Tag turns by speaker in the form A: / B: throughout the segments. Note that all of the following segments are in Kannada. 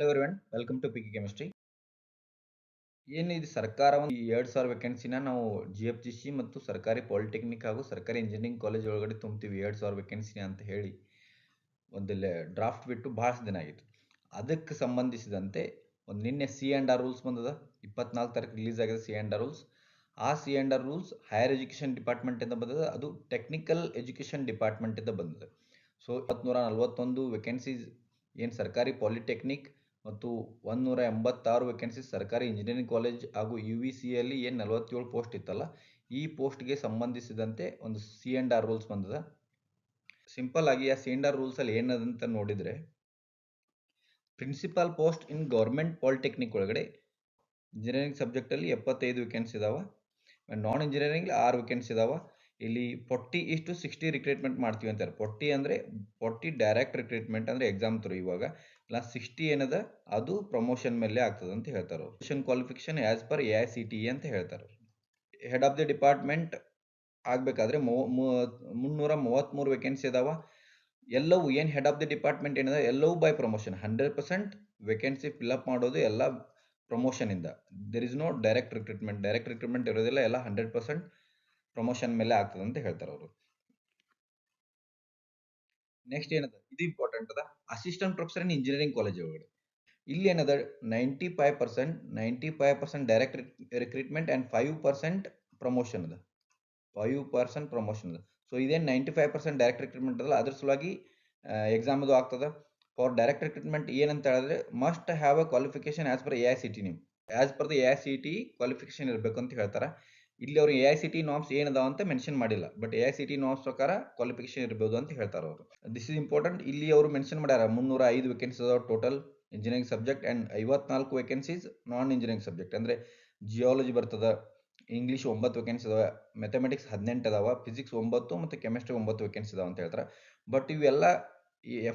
A: ಹಲೋ ಎವ್ರಿವನ್, ವೆಲ್ಕಮ್ ಟು ಪಿಕಿ ಕೆಮಿಸ್ಟ್ರಿ. ಏನು ಇದು ಸರ್ಕಾರ ಒಂದು 2,000 ವೇಕೆನ್ಸಿನ ನಾವು GFGC ಮತ್ತು ಸರ್ಕಾರಿ ಪಾಲಿಟೆಕ್ನಿಕ್ ಹಾಗೂ ಸರ್ಕಾರಿ ಇಂಜಿನಿಯರಿಂಗ್ ಕಾಲೇಜ್ ಒಳಗಡೆ ತುಂಬ್ತೀವಿ 2,000 ವೇಕೆನ್ಸಿನ ಅಂತ ಹೇಳಿ ಒಂದು ಡ್ರಾಫ್ಟ್ ಬಿಟ್ಟು ಭಾಳ ದಿನ ಆಗಿತ್ತು. ಅದಕ್ಕೆ ಸಂಬಂಧಿಸಿದಂತೆ ಒಂದು ನಿನ್ನೆ C&R ರೂಲ್ಸ್ ಬಂದದ. 24 ತಾರೀಕು ರಿಲೀಸ್ ಆಗಿದೆ C&R ರೂಲ್ಸ್. ಆ C&R ರೂಲ್ಸ್ ಹೈಯರ್ ಎಜುಕೇಷನ್ ಡಿಪಾರ್ಟ್ಮೆಂಟಿಂದ ಬಂದದ. ಅದು ಟೆಕ್ನಿಕಲ್ ಎಜುಕೇಷನ್ ಡಿಪಾರ್ಟ್ಮೆಂಟಿಂದ ಬಂದದ. ಸೊ 141 ವೇಕೆನ್ಸೀಸ್ ಏನು ಸರ್ಕಾರಿ ಪಾಲಿಟೆಕ್ನಿಕ್ ಮತ್ತು 186 ವೇಕೆನ್ಸೀಸ್ ಸರ್ಕಾರಿ ಇಂಜಿನಿಯರಿಂಗ್ ಕಾಲೇಜ್ ಹಾಗೂ UVCಯಲ್ಲಿ ಏನು 47 ಪೋಸ್ಟ್ ಇತ್ತಲ್ಲ, ಈ ಪೋಸ್ಟ್ಗೆ ಸಂಬಂಧಿಸಿದಂತೆ ಒಂದು C&R ರೂಲ್ಸ್ ಬಂದದ. ಸಿಂಪಲ್ ಆಗಿ ಆ C&R ರೂಲ್ಸ್ ಅಲ್ಲಿ ಏನದಂತ ನೋಡಿದ್ರೆ, principal post in government polytechnic ಒಳಗಡೆ ಇಂಜಿನಿಯರಿಂಗ್ ಸಬ್ಜೆಕ್ಟ್ ಅಲ್ಲಿ 75 ವೇಕೆನ್ಸಿ ಇದಾವ. ನಾನ್ ಇಂಜಿನಿಯರಿಂಗ್ 6 ವೇಕೆನ್ಸಿ ಇದಾವ. ಇಲ್ಲಿ 40:60 ರಿಕ್ರೂಟ್ಮೆಂಟ್ ಮಾಡ್ತೀವಿ ಅಂತಾರೆ. 40 ಅಂದ್ರೆ 40 ಡೈರೆಕ್ಟ್ ರಿಕ್ರೂಟ್ಮೆಂಟ್ ಅಂದ್ರೆ ಎಕ್ಸಾಮ್ ಥ್ರೂ. ಇವಾಗ 60 ಏನದ ಅದು ಪ್ರಮೋಷನ್ ಮೇಲೆ ಆಗ್ತದೆ ಅಂತ ಹೇಳ್ತಾರೆ. ಕ್ವಾಲಿಫಿಕೇಶನ್ ಆಸ್ ಪರ್ AICTE ಅಂತ ಹೇಳ್ತಾರೆ. ಹೆಡ್ ಆಫ್ ದಿ ಡಿಪಾರ್ಟ್ಮೆಂಟ್ ಆಗ್ಬೇಕಾದ್ರೆ 333 ವೇಕೆನ್ಸಿ ಇದಾವ. ಎಲ್ಲವೂ ಏನು ಹೆಡ್ ಆಫ್ ದಿ ಡಿಪಾರ್ಟ್ಮೆಂಟ್ ಏನಿದೆ ಎಲ್ಲವೂ ಬೈ ಪ್ರಮೋಷನ್. 100% ವೇಕೆನ್ಸಿ ಫಿಲ್ಅಪ್ ಮಾಡೋದು ಎಲ್ಲ ಪ್ರಮೋಷನ್ ಇಂದ. There is no direct recruitment ಇರೋದಿಲ್ಲ. ಎಲ್ಲ 100% ಪ್ರಮೋಷನ್ ಮೇಲೆ ಆಗ್ತದೆ ಅಂತ ಹೇಳ್ತಾರೆ ಅವರು. ನೆಕ್ಸ್ಟ್ ಏನದ, ಇದು ಇಂಪಾರ್ಟೆಂಟ್ ಅದ, assistant professor in engineering college ಒಳಗಡೆ ಇಲ್ಲಿ ಏನದ 95% ಡೈರೆಕ್ಟ್ ರಿಕ್ರೂಟ್ಮೆಂಟ್ ಅಂಡ್ 5% ಪ್ರಮೋಷನ್ ಅದ. 5% ಪ್ರಮೋಷನ್ ಅದ. ಸೊ ಇದೇನು 95% ಡೈರೆಕ್ಟ್ ರಿಕ್ರೂಟ್ಮೆಂಟ್ ಅದಲ್ಲ, ಅದ್ರ ಸಲುವಾಗಿ ಎಕ್ಸಾಮ್ ಅದು ಆಗ್ತದ. ಫಾರ್ ಡೈರೆಕ್ಟ್ ರಿಕ್ರೂಟ್ಮೆಂಟ್ ಏನಂತ ಹೇಳಿದ್ರೆ must have a qualification as per AICTE ನೀವು as per the AICTE qualification ಇರಬೇಕು ಅಂತ ಹೇಳ್ತಾರೆ. ಇಲ್ಲಿ ಅವರು AICTE ನಾರ್ಮ್ಸ್ ಏನದಾವ ಅಂತ ಮೆನ್ಷನ್ ಮಾಡಿಲ್ಲ, ಬಟ್ AICTE ನಾರ್ಮ್ಸ್ ಪ್ರಕಾರ ಕ್ವಾಲಿಫಿಕೇಶನ್ ಇರಬಹುದು ಅಂತ ಹೇಳ್ತಾರೆ ಅವರು. This is important. ಇಲ್ಲಿ ಅವರು ಮೆನ್ಷನ್ ಮಾಡ್ಯಾರ 305 ವೇಕೆನ್ಸಿ ಅದಾವ total engineering subject and 54 vacancies non engineering subject ಅಂದ್ರೆ ಜಿಯಾಲಜಿ ಬರ್ತದ, ಇಂಗ್ಲೀಷ್ 9 ವೇಕೆನ್ಸಿ ಅದಾವ, ಮ್ಯಾಥಮೆಟಿಕ್ಸ್ 18 ಅದಾವ, ಫಿಸಿಕ್ಸ್ 9 ಮತ್ತು ಕೆಮಿಸ್ಟ್ರಿ 9 ವೇಕೆನ್ಸಿ ಅದಾವ ಅಂತ ಹೇಳ್ತಾರೆ. ಬಟ್ ಇವೆಲ್ಲ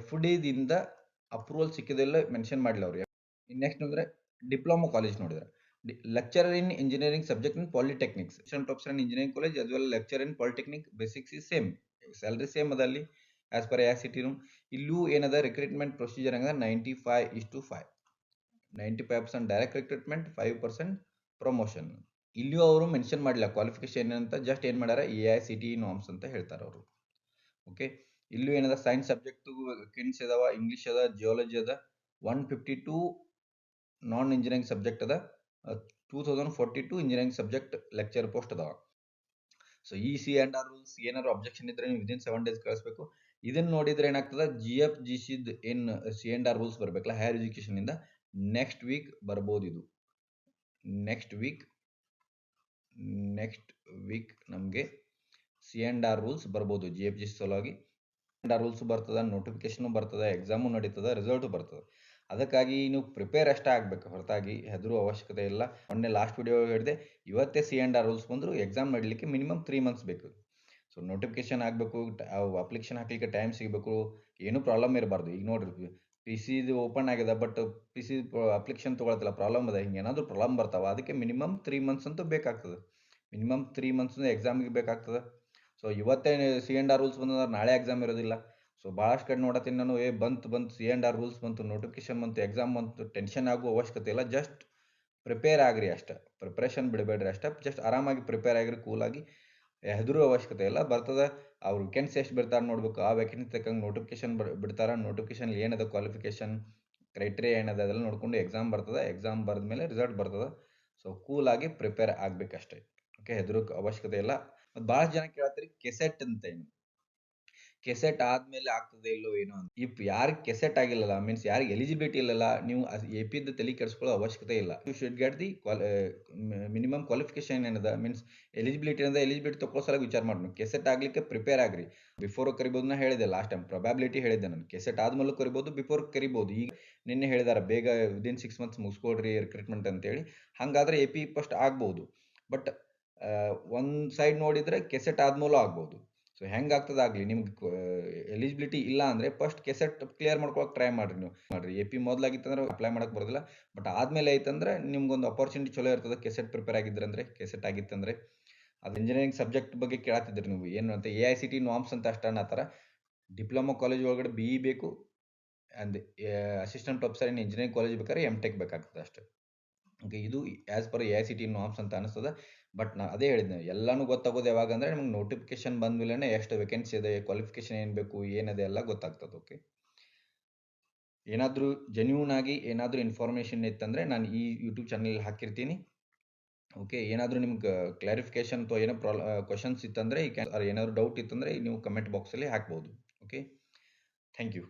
A: FD ದಿಂದ ಅಪ್ರೂವಲ್ ಸಿಕ್ಕಿದೆಲ್ಲ ಮೆನ್ಷನ್ ಮಾಡಿಲ್ಲ ಅವ್ರು. ನೆಕ್ಸ್ಟ್ ಅಂದ್ರೆ ಡಿಪ್ಲೊಮಾ ಕಾಲೇಜ್ ನೋಡಿದ್ರೆ lecturer in engineering subject in polytechnics, assistant professor in engineering college as well lecture in polytechnic. Basics is same, salary same ಅದ ಅಲ್ಲಿ ಆಸ್ ಪರ್ AICTE. ಇಲ್ಲೂ ಏನದ ರಿಕ್ರೂಟ್ಮೆಂಟ್ ಪ್ರೊಸೀಜರ್ ಹಂಗ 95:5. 95% ಡೈರೆಕ್ಟ್ ರಿಕ್ರೂಟ್ಮೆಂಟ್, 5% ಪ್ರಮೋಷನ್. ಇಲ್ಲಿಯೂ ಅವರು ಮೆನ್ಷನ್ ಮಾಡಿಲ್ಲ ಕ್ವಾಲಿಫಿಕೇಶನ್ ಅಂತ, ಜಸ್ಟ್ ಏನ್ ಮಾಡ್ಯಾರ AICTE ನಾರ್ಮ್ಸ್ ಅಂತ ಹೇಳ್ತಾರೆ ಅವರು. ಓಕೆ, ಇಲ್ಲೂ ಏನದ ಸೈನ್ಸ್ ಸಬ್ಜೆಕ್ಟ್ ವೇಕೆನ್ಸಿ ಅದಾವ, ಇಂಗ್ಲಿಷ್ ಅದ, ಜಿಯಾಲಜಿ ಅದ. 152 ನಾನ್ ಇಂಜಿನಿಯರಿಂಗ್ ಸಬ್ಜೆಕ್ಟ್ ಅದ, 2042 ಇಂಜಿನಿಯರಿಂಗ್ ಸಬ್ಜೆಕ್ಟ್ ಲೆಕ್ಚರ್ ಪೋಸ್ಟ್ ಅದಾವ. ಸೊ ಈ C&R ರೂಲ್ಸ್ ಏನಾದ್ರು ಅಬ್ಜೆಕ್ಷನ್ ಇದ್ರೆ ನೀವು ವಿದಿನ್ 7 days ಕಳಿಸ್ಬೇಕು. ಇದನ್ನ ನೋಡಿದ್ರೆ ಏನಾಗ್ತದ, GFGC ಏನ್ C&R ರೂಲ್ಸ್ ಬರ್ಬೇಕಲ್ಲ ಹೈಯರ್ ಎಜುಕೇಶನ್ ಇಂದ, ನೆಕ್ಸ್ಟ್ ವೀಕ್ ಬರ್ಬೋದು. ಇದು ನೆಕ್ಸ್ಟ್ ವೀಕ್ ನಮಗೆ C&R ರೂಲ್ಸ್ ಬರ್ಬೋದು GFGC ಸಲುವಾಗಿ. C&R ರೂಲ್ಸ್ ಬರ್ತದ, ನೋಟಿಫಿಕೇಶನ್ ಬರ್ತದ, ಎಕ್ಸಾಮು ನಡೀತದ, ರಿಸಲ್ಟ್ ಬರ್ತದ. ಅದಕ್ಕಾಗಿ ನೀವು ಪ್ರಿಪೇರ್ ಅಷ್ಟೇ ಆಗ್ಬೇಕು, ಹೊರತಾಗಿ ಹೆದರೋ ಅವಶ್ಯಕತೆ ಇಲ್ಲ. ಮೊನ್ನೆ ಲಾಸ್ಟ್ ವಿಡಿಯೋ ಹೇಳಿದೆ, ಇವತ್ತೇ C&R ರೂಲ್ಸ್ ಬಂದ್ರು ಎಕ್ಸಾಮ್ ಮಾಡಲಿಕ್ಕೆ ಮಿನಿಮಮ್ 3 months ಬೇಕು. ಸೊ ನೋಟಿಫಿಕೇಶನ್ ಆಗಬೇಕು, ಅಪ್ಲಿಕೇಶನ್ ಹಾಕ್ಲಿಕ್ಕೆ ಟೈಮ್ ಸಿಗಬೇಕು, ಏನೂ ಪ್ರಾಬ್ಲಮ್ ಇರಬಾರ್ದು. ಈಗ ನೋಡ್ರಿ PC ಇದು ಓಪನ್ ಆಗಿದೆ, ಬಟ್ PC ಅಪ್ಲಿಕೇಶನ್ ತೊಗೊಳತ್ತಿಲ್ಲ, ಪ್ರಾಬ್ಲಮ್ ಅದ. ಹಿಂಗೆ ಏನಾದರೂ ಪ್ರಾಬ್ಲಮ್ ಬರ್ತಾವ, ಅದಕ್ಕೆ ಮಿನಿಮಮ್ 3 months ಅಂತೂ ಬೇಕಾಗ್ತದೆ. ಮಿನಿಮಮ್ 3 months ಎಕ್ಸಾಮ್ಗೆ ಬೇಕಾಗ್ತದೆ. ಸೊ ಇವತ್ತೇ C&R ರೂಲ್ಸ್ ಬಂದ್ರೆ ನಾಳೆ ಎಕ್ಸಾಮ್ ಇರೋದಿಲ್ಲ. ಸೊ ಭಾಳಷ್ಟು ಕಡೆ ನೋಡತ್ತೀನಿ ನಾನು, ಬಂತು C&R ರೂಲ್ಸ್ ಬಂತು, ನೋಟಿಫಿಕೇಶನ್ ಬಂತು, ಎಕ್ಸಾಮ್ ಬಂತು, ಟೆನ್ಷನ್ ಆಗುವ ಅವಶ್ಯಕತೆ ಇಲ್ಲ. ಜಸ್ಟ್ ಪ್ರಿಪೇರ್ ಆಗ್ರಿ ಅಷ್ಟೇ, ಪ್ರಿಪ್ರೇಷನ್ ಬಿಡಬೇಡ್ರಿ ಅಷ್ಟೇ. ಜಸ್ಟ್ ಆರಾಮಾಗಿ ಪ್ರಿಪೇರ್ ಆಗಿರಿ, ಕೂಲಾಗಿ, ಹೆದರುವ ಅವಶ್ಯಕತೆ ಇಲ್ಲ. ಬರ್ತದೆ, ಅವ್ರು ವೇಕೆನ್ಸಿ ಎಷ್ಟು ಬಿಡ್ತಾರೆ ನೋಡ್ಬೇಕು, ಆ ವೇಕೆನ್ಸಿ ತಕ್ಕಂಗೆ ನೋಟಿಫಿಕೇಶನ್ ಬಿಡ್ತಾರೆ. ನೋಟಿಫಿಕೇಶನ್ ಏನದ ಕ್ವಾಲಿಫಿಕೇಶನ್ ಕ್ರೈಟೀರಿಯಾ ಏನದ ಅದೆಲ್ಲ ನೋಡ್ಕೊಂಡು ಎಕ್ಸಾಮ್ ಬರ್ತದೆ. ಎಕ್ಸಾಮ್ ಬರೆದ ಮೇಲೆ ರಿಸಲ್ಟ್ ಬರ್ತದೆ. ಸೊ ಕೂಲಾಗಿ ಪ್ರಿಪೇರ್ ಆಗ್ಬೇಕಷ್ಟೇ. ಓಕೆ, ಹೆದರೋಕೆ ಅವಶ್ಯಕತೆ ಇಲ್ಲ. ಮತ್ತು ಭಾಳ ಜನ ಕೇಳ್ತೀರಿ ಕೆಸೆಟ್ ಅಂತ ಏನು, ಕೆಸೆಟ್ ಆದ್ಮೇಲೆ ಆಗ್ತದೆ ಇಲ್ಲೋ ಏನೋ ಅಂತ. ಇಫ್ ಯಾರಿಗೆ ಕೆಸೆಟ್ ಆಗಿಲ್ಲಲ್ಲ, ಮೀನ್ಸ್ ಯಾರಿಗೆ ಎಲಿಜಿಬಿಲಿಟಿ ಇಲ್ಲಲ್ಲ, ನೀವು AP ತಲೆ ಕೆಡಿಸ್ಕೊಳ್ಳೋ ಅವಶ್ಯಕತೆ ಇಲ್ಲ. You should get the minimum qualification ಏನದ, ಮೀನ್ಸ್ ಎಲಿಜಿಬಿಲಿಟಿ ಏನದ, ಎಲಿಜಿಬಿಲಿಟಿ ತಗೊಳ್ಳೋ ಸಲ ವಿಚಾರ ಮಾಡ್ಬೇಕು. ಕೆಸೆಟ್ ಆಗ್ಲಿಕ್ಕೆ ಪ್ರಿಪೇರ್ ಆಗ್ರಿ. ಬಿಫೋರ್ ಕರಿಬೋದು, ನಾ ಹೇಳಿದೆ ಲಾಸ್ಟ್ ಟೈಮ್ ಪ್ರೊಬ್ಯಾಬಿಲಿಟಿ ಹೇಳಿದ್ದೆ ನಾನು. ಕೆಸೆಟ್ ಆದ್ಮೇಲೆ ಕರಿಬೋದು, ಬಿಫೋರ್ ಕರಿಬೋದು. ಈಗ ನಿನ್ನೆ ಹೇಳಿದಾರೆ ಬೇಗ ವಿದಿನ್ 6 months ಮುಗಿಸ್ಕೊಡ್ರಿ ರಿಕ್ರೂಟ್ಮೆಂಟ್ ಅಂತೇಳಿ. ಹಾಗಾದ್ರೆ AP ಫಸ್ಟ್ ಆಗ್ಬೋದು. ಬಟ್ ಒಂದು ಸೈಡ್ ನೋಡಿದ್ರೆ ಕೆಸೆಟ್ ಆದ್ಮೇಲೂ ಆಗ್ಬೋದು. ಸೊ ಹೆಂಗಾಗ್ತದೆ ಆಗಲಿ, ನಿಮ್ಗೆ ಎಲಿಜಿಬಿಲಿಟಿ ಇಲ್ಲ ಅಂದರೆ ಫಸ್ಟ್ ಕೆಸೆಟ್ ಕ್ಲಿಯರ್ ಮಾಡ್ಕೊಳಕ್ಕೆ ಟ್ರೈ ಮಾಡ್ರಿ. AP ಮೊದಲಾಗಿತ್ತಂದ್ರೆ ಅಪ್ಲೈ ಮಾಡಕ್ಕೆ ಬರೋದಿಲ್ಲ. ಬಟ್ ಆದಮೇಲೆ ಐತಂದ್ರೆ ನಿಮ್ಗೊಂದು ಅಪರ್ಚುನಿಟಿ ಚಲೋ ಇರ್ತದೆ. ಕೆಸೆಟ್ ಪ್ರಿಪೇರ್ ಆಗಿದ್ರಂದ್ರೆ, ಕೆಸೆಟ್ ಆಗಿತ್ತಂದ್ರೆ. ಅದು ಇಂಜಿನಿಯರಿಂಗ್ ಸಬ್ಜೆಕ್ಟ್ ಬಗ್ಗೆ ಕೇಳತ್ತಿದ್ರಿ ನೀವು, ಏನು ಅಂತ AICTE ನಾರ್ಮ್ಸ್ ಅಂತ ಅಷ್ಟೇ ಅನ್ನತ್ತಾರ. ಡಿಪ್ಲೊಮಾ ಕಾಲೇಜ್ ಒಳಗಡೆ BE ಬೇಕು, ಅಂದ್ assistant professor in engineering college ಬೇಕಾದ್ರೆ ಎಮ್.ಟೆಕ್ ಬೇಕಾಗ್ತದೆ ಅಷ್ಟೇ. ಓಕೆ, ಇದು ಆ್ಯಸ್ ಪರ್ AICTE ನಾರ್ಮ್ಸ್ ಅಂತ ಅನಿಸ್ತದೆ. ಬಟ್ ನಾ ಅದೇ ಹೇಳಿದ್ನೆ, ಎಲ್ಲಾನು ಗೊತ್ತಾಗೋದು ಯಾವಾಗ ಅಂದರೆ ನಿಮ್ಗೆ ನೋಟಿಫಿಕೇಶನ್ ಬಂದ ಮೇಲೆ ಎಷ್ಟು ವೇಕೆನ್ಸಿ ಇದೆ, ಕ್ವಾಲಿಫಿಕೇಶನ್ ಏನು ಬೇಕು, ಏನಿದೆ ಎಲ್ಲ ಗೊತ್ತಾಗ್ತದೆ. ಓಕೆ, ಏನಾದರೂ ಜೆನ್ಯೂನ್ ಆಗಿ ಏನಾದರೂ ಇನ್ಫಾರ್ಮೇಷನ್ ಇತ್ತಂದರೆ ನಾನು ಈ ಯೂಟ್ಯೂಬ್ ಚಾನಲ್ ಹಾಕಿರ್ತೀನಿ. ಓಕೆ, ಏನಾದರೂ ನಿಮ್ಗೆ ಕ್ಲಾರಿಫಿಕೇಶನ್ ಅಥವಾ ಏನೋ ಕ್ವಶನ್ಸ್ ಇತ್ತಂದರೆ ಏನಾದರೂ ಡೌಟ್ ಇತ್ತಂದರೆ ನೀವು ಕಮೆಂಟ್ ಬಾಕ್ಸಲ್ಲಿ ಹಾಕ್ಬೋದು. Okay, thank you.